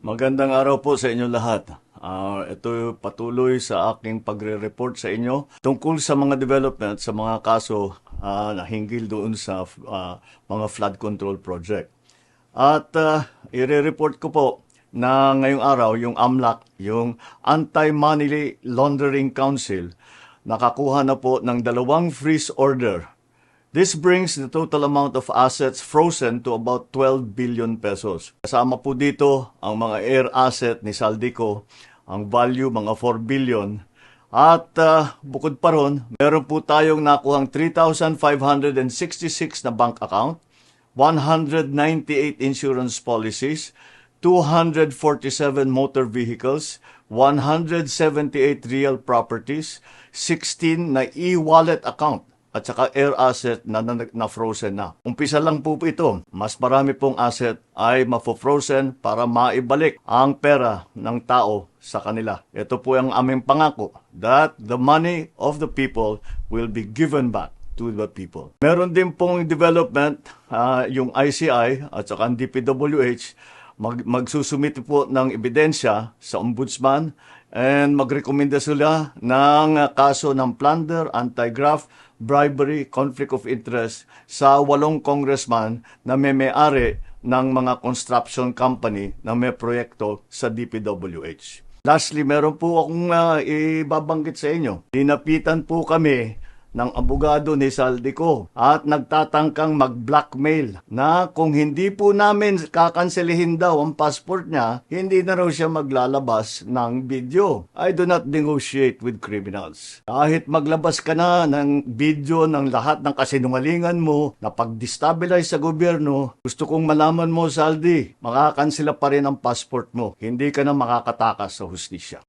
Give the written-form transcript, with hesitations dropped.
Magandang araw po sa inyo lahat. Ito patuloy sa aking pagre-report sa inyo tungkol sa mga development sa mga kaso na hinggil doon sa mga flood control project. At i-report ko po na ngayong araw yung AMLAC, yung Anti-Money Laundering Council, nakakuha na po ng 2 freeze order. This brings the total amount of assets frozen to about 12 billion pesos. Kasama po dito ang mga air asset ni Saldico, ang value mga 4 billion. At bukod pa ron, meron po tayong nakuhang 3,566 na bank account, 198 insurance policies, 247 motor vehicles, 178 real properties, 16 na e-wallet account, at saka air asset na frozen na. Umpisa lang po ito. Mas marami pong asset ay mafo-frozen para maibalik ang pera ng tao sa kanila. Ito po ang aming pangako that the money of the people will be given back to the people. Meron din pong development, yung ICI at saka ang DPWH, magsusumite po ng ebidensya sa ombudsman and magrekomenda sila ng kaso ng plunder, anti-graft, bribery, conflict of interest sa 8 congressman na may-ari ng mga construction company na may proyekto sa DPWH. Lastly, meron po akong ibabanggit sa inyo. Dinapitan po kami ng abogado ni Saldico at nagtatangkang mag-blackmail na kung hindi po namin kakanselihin daw ang passport niya, hindi na raw siya maglalabas ng video. I do not negotiate with criminals. Kahit maglabas ka na ng video ng lahat ng kasinungalingan mo na pag-destabilize sa gobyerno, gusto kong malaman mo, Saldi, makakansela pa rin ang passport mo. Hindi ka na makakatakas sa hustisya.